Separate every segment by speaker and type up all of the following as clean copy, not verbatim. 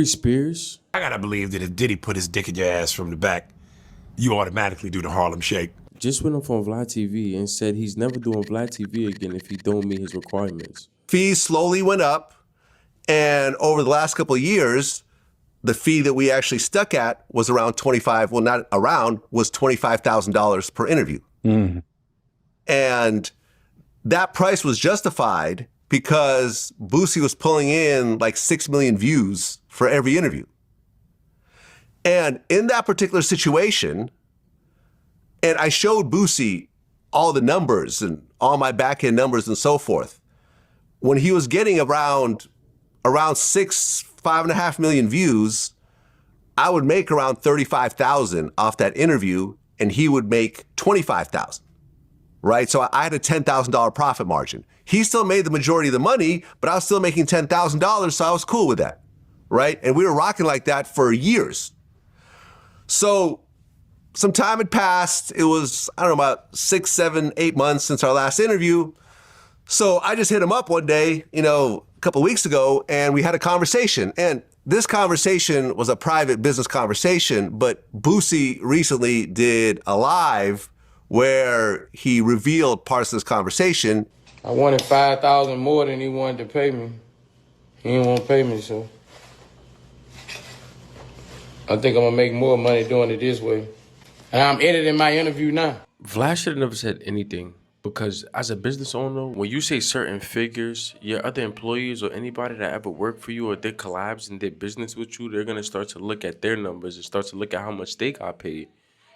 Speaker 1: Aries Spears?
Speaker 2: I gotta believe that if Diddy put his dick in your ass from the back, you automatically do the Harlem Shake.
Speaker 1: Just went up on Vlad TV and said he's never doing Vlad TV again if he don't meet his requirements.
Speaker 3: Fees slowly went up, and over the last couple of years, the fee that we actually stuck at was around was $25,000 per interview.
Speaker 4: Mm.
Speaker 3: And that price was justified because Boosie was pulling in like 6 million views for every interview. And in that particular situation, and I showed Boosie all the numbers and all my back end numbers and so forth, when he was getting around 5.5 million views, I would make around 35,000 off that interview, and he would make 25,000, right? So I had a $10,000 profit margin. He still made the majority of the money, but I was still making $10,000, so I was cool with that, right? And we were rocking like that for years. So some time had passed. It was, I don't know, about 6, 7, 8 months since our last interview. So I just hit him up one day, a couple of weeks ago, and we had a conversation. And this conversation was a private business conversation, but Boosie recently did a live where he revealed parts of this conversation.
Speaker 5: I wanted $5,000 more than he wanted to pay me. He didn't want to pay me, so I think I'm gonna make more money doing it this way. And I'm editing my interview now.
Speaker 1: Vlad should have never said anything, because as a business owner, when you say certain figures, your other employees or anybody that ever worked for you or did collabs and did business with you, they're gonna start to look at their numbers and start to look at how much they got paid.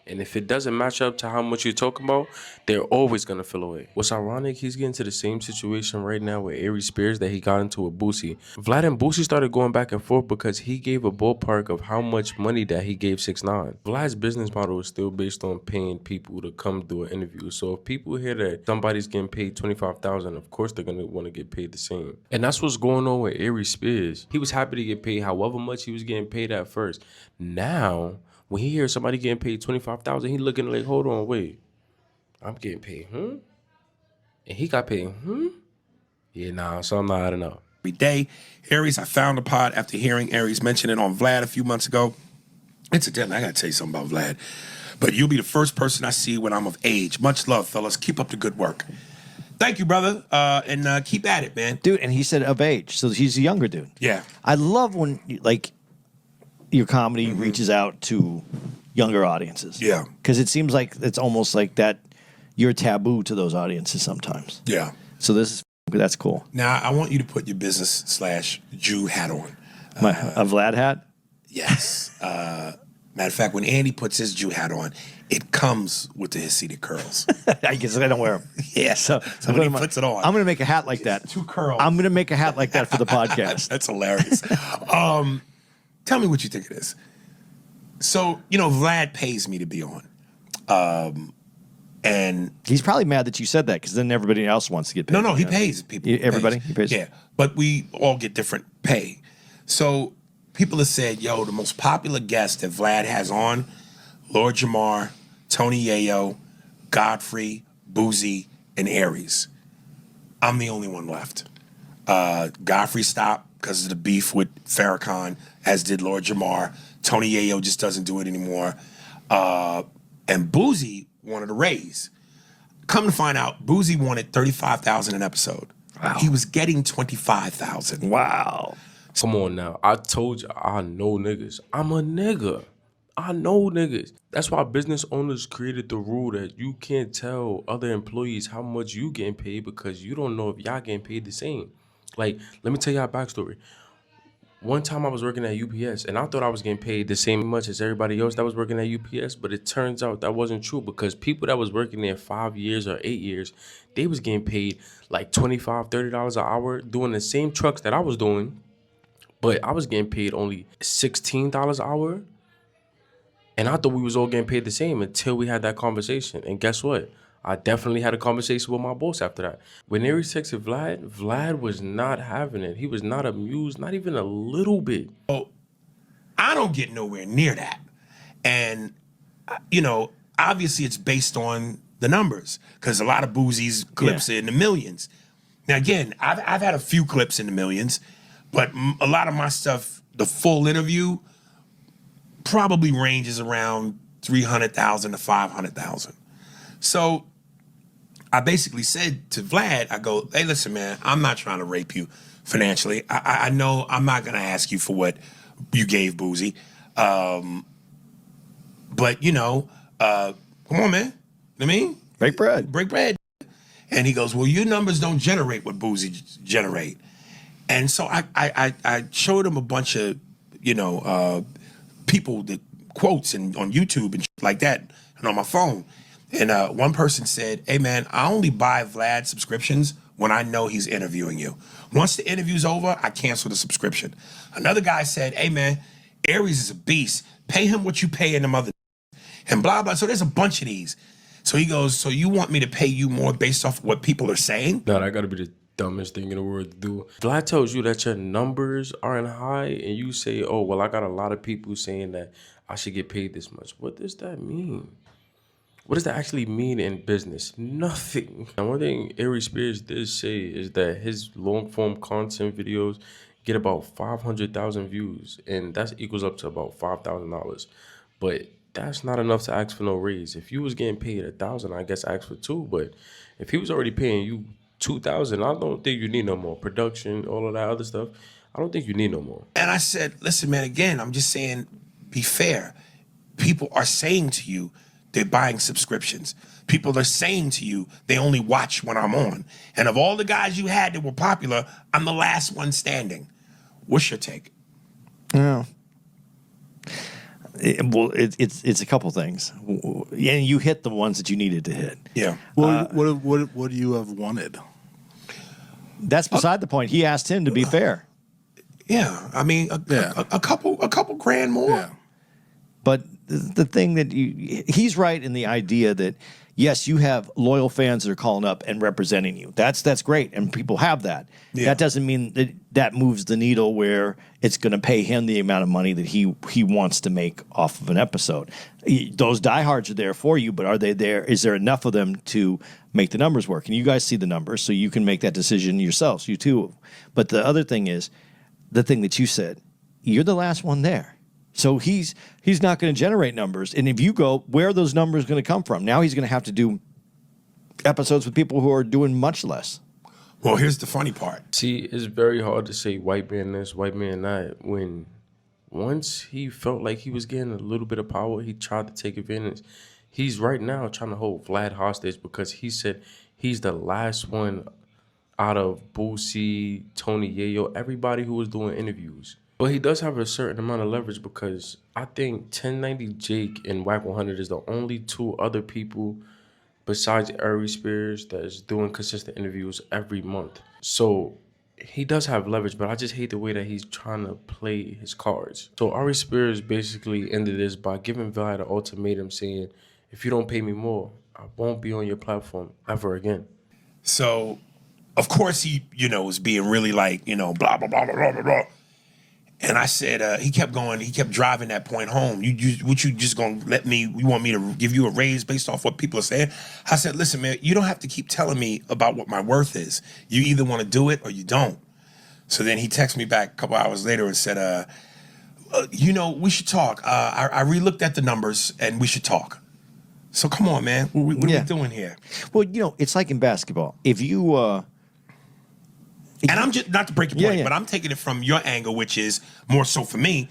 Speaker 1: And if it doesn't match up to how much you're talking about, they're always going to feel away. What's ironic, he's getting to the same situation right now with Aries Spears that he got into with Boosie. Vlad and Boosie started going back and forth because he gave a ballpark of how much money that he gave 6ix9ine. Vlad's business model is still based on paying people to come do an interview. So if people hear that somebody's getting paid $25,000, of course they're going to want to get paid the same. And that's what's going on with Aries Spears. He was happy to get paid however much he was getting paid at first. Now, when he hears somebody getting paid $25,000, he looking like, hold on, wait. I'm getting paid, And he got paid, Yeah, nah, so I'm not adding up.
Speaker 2: Every day, Aries, I found the pod after hearing Aries mention it on Vlad a few months ago. Incidentally, I got to tell you something about Vlad. But you'll be the first person I see when I'm of age. Much love, fellas. Keep up the good work. Thank you, brother, and keep at it, man.
Speaker 4: Dude, and he said of age, so he's a younger dude.
Speaker 2: Yeah.
Speaker 4: I love when, your comedy reaches out to younger audiences.
Speaker 2: Yeah.
Speaker 4: Because it seems like it's almost like that you're taboo to those audiences sometimes.
Speaker 2: Yeah.
Speaker 4: So that's cool.
Speaker 2: Now, I want you to put your business/Jew hat on.
Speaker 4: A Vlad hat?
Speaker 2: Yes. Matter of fact, when Andy puts his Jew hat on, it comes with the Hasidic curls.
Speaker 4: I guess I don't wear them.
Speaker 2: Yeah. So when he puts it on.
Speaker 4: I'm going to make a hat like that.
Speaker 2: 2 curls.
Speaker 4: I'm going to make a hat like that for the podcast.
Speaker 2: That's hilarious. Tell me what you think of this. So, Vlad pays me to be on. And
Speaker 4: he's probably mad that you said that because then everybody else wants to get paid.
Speaker 2: No, he pays people.
Speaker 4: Everybody? He pays?
Speaker 2: Yeah, but we all get different pay. So people have said, yo, the most popular guest that Vlad has on, Lord Jamar, Tony Yayo, Godfrey, Boosie, and Aries. I'm the only one left. Godfrey stopped because of the beef with Farrakhan, as did Lord Jamar. Tony Yayo just doesn't do it anymore. And Boosie wanted a raise. Come to find out, Boosie wanted $35,000 an episode. Wow. He was getting $25,000.
Speaker 4: Wow.
Speaker 1: Come on now. I told you, I know niggas. I'm a nigga. I know niggas. That's why business owners created the rule that you can't tell other employees how much you getting paid because you don't know if y'all getting paid the same. Like, let me tell y'all a backstory. One time I was working at UPS, and I thought I was getting paid the same much as everybody else that was working at UPS, but it turns out that wasn't true because people that was working there 5 years or 8 years, they was getting paid like $25, $30 an hour doing the same trucks that I was doing, but I was getting paid only $16 an hour, and I thought we was all getting paid the same until we had that conversation. And guess what? I definitely had a conversation with my boss after that. When Aries texted Vlad, Vlad was not having it. He was not amused, not even a little bit.
Speaker 2: Oh, I don't get nowhere near that. And, obviously it's based on the numbers because a lot of Boosie's clips are in the millions. Now, again, I've had a few clips in the millions, but a lot of my stuff the full interview probably ranges around 300,000 to 500,000. So I basically said to Vlad, I go, hey, listen, man, I'm not trying to rape you financially. I know I'm not going to ask you for what you gave Boosie. But, you know, come on, man. You know what I mean?
Speaker 4: Break bread.
Speaker 2: Break bread. And he goes, well, your numbers don't generate what Boosie generate. And so I showed him a bunch of, you know, people that quotes and on YouTube and shit like that and on my phone. And one person said, hey, man, I only buy Vlad subscriptions when I know he's interviewing you. Once the interview's over, I cancel the subscription. Another guy said, hey, man, Aries is a beast. Pay him what you pay in them other and blah, blah. So there's a bunch of these. So he goes, so you want me to pay you more based off what people are saying?
Speaker 1: No, that got to be the dumbest thing in the world to do. Vlad tells you that your numbers aren't high and you say, oh, well, I got a lot of people saying that I should get paid this much. What does that mean? What does that actually mean in business? Nothing. And one thing Aries Spears did say is that his long-form content videos get about 500,000 views, and that equals up to about $5,000. But that's not enough to ask for no raise. If you was getting paid $1,000, I guess ask for $2,000. But if he was already paying you $2,000, I don't think you need no more production, all of that other stuff. I don't think you need no more.
Speaker 2: And I said, listen, man, again, I'm just saying, be fair. People are saying to you, they're buying subscriptions. People are saying to you, they only watch when I'm on. And of all the guys you had that were popular, I'm the last one standing. What's your take?
Speaker 4: Yeah. It's a couple things. And you hit the ones that you needed to hit.
Speaker 2: Yeah.
Speaker 6: What do you have wanted?
Speaker 4: That's beside the point. He asked him to be fair.
Speaker 2: Yeah. I mean, a couple grand more.
Speaker 6: Yeah.
Speaker 4: But the thing that he's right in the idea that, yes, you have loyal fans that are calling up and representing you. That's great, and people have that.
Speaker 2: Yeah.
Speaker 4: That doesn't mean that moves the needle where it's going to pay him the amount of money that he wants to make off of an episode. Those diehards are there for you, but are they there? Is there enough of them to make the numbers work? And you guys see the numbers, so you can make that decision yourselves, you too. But the other thing is, the thing that you said, you're the last one there. So he's not going to generate numbers. And if you go, where are those numbers going to come from? Now he's going to have to do episodes with people who are doing much less.
Speaker 2: Well, here's the funny part.
Speaker 1: See, it's very hard to say white man this, white man that, when once he felt like he was getting a little bit of power, he tried to take advantage. He's right now trying to hold Vlad hostage because he said he's the last one out of Boosie, Tony Yayo, everybody who was doing interviews. But he does have a certain amount of leverage because I think 1090 Jake and Whack 100 is the only two other people besides Aries Spears that is doing consistent interviews every month. So he does have leverage, but I just hate the way that he's trying to play his cards. So Aries Spears basically ended this by giving Vlad an ultimatum saying, if you don't pay me more, I won't be on your platform ever again.
Speaker 2: So, of course, he, was being really like, blah, blah, blah, blah, blah, blah, blah. And I said, he kept driving that point home. You just gonna you want me to give you a raise based off what people are saying? I said, listen, man, you don't have to keep telling me about what my worth is. You either want to do it or you don't. So then he texted me back a couple hours later and said, we should talk. I re-looked at the numbers and we should talk. So come on, man. What are we doing here?
Speaker 4: Well, it's like in basketball. If you...
Speaker 2: And I'm just, not to break your point, but I'm taking it from your angle, which is more so for me,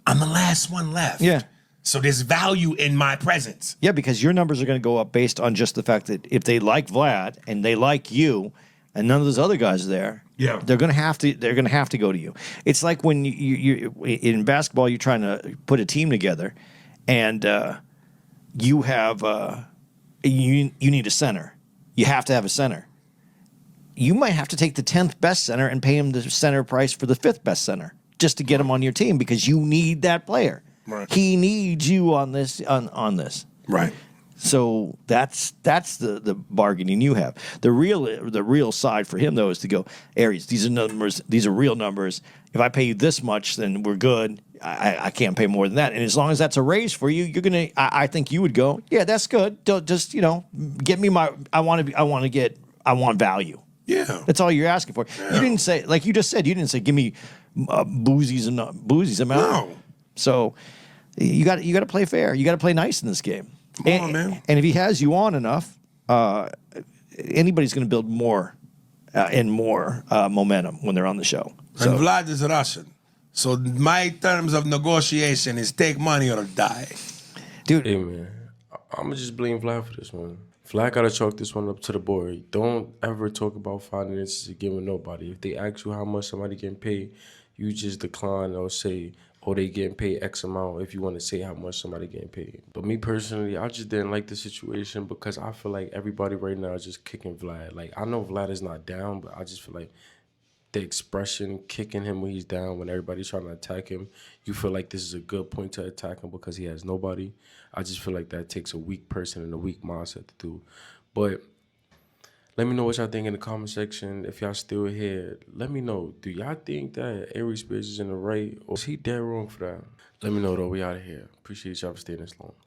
Speaker 2: I'm the last one left.
Speaker 4: Yeah.
Speaker 2: So there's value in my presence.
Speaker 4: Yeah, because your numbers are going to go up based on just the fact that if they like Vlad and they like you and none of those other guys are there, they're going to have to go to you. It's like when you in basketball, you're trying to put a team together and you have you need a center. You have to have a center. You might have to take the 10th best center and pay him the center price for the 5th best center just to get him on your team because you need that player.
Speaker 2: Right.
Speaker 4: He needs you on this on this.
Speaker 2: Right.
Speaker 4: So that's the bargaining you have. The real side for him though is to go, Aries, these are numbers, these are real numbers. If I pay you this much, then we're good. I can't pay more than that. And as long as that's a raise for you, you're gonna. I think you would go, yeah, that's good. Just get me my. I want value.
Speaker 2: Yeah.
Speaker 4: That's all you're asking for. Yeah. You didn't say, like you just said, you didn't say, give me Boosie's amount.
Speaker 2: No.
Speaker 4: So you got to play fair. You got to play nice in this game.
Speaker 2: Come on, man.
Speaker 4: And if he has you on enough, anybody's going to build more and more momentum when they're on the show. So,
Speaker 2: And Vlad is Russian. So my terms of negotiation is take money or die.
Speaker 4: dude,
Speaker 1: Hey man, I'm gonna just blame Vlad for this one. Vlad gotta chalk this one up to the board. Don't ever talk about finances again with nobody. If they ask you how much somebody getting paid, you just decline or say, "Oh, they getting paid X amount." If you want to say how much somebody getting paid. But me personally, I just didn't like the situation because I feel like everybody right now is just kicking Vlad. Like I know Vlad is not down, but I just feel like the expression kicking him when he's down, when everybody's trying to attack him, you feel like this is a good point to attack him because he has nobody. I just feel like that takes a weak person and a weak mindset to do. But let me know what y'all think in the comment section. If y'all still here, let me know. Do y'all think that Aries Spears is in the right, or is he dead wrong for that? Let me know though. We out of here. Appreciate y'all for staying this long.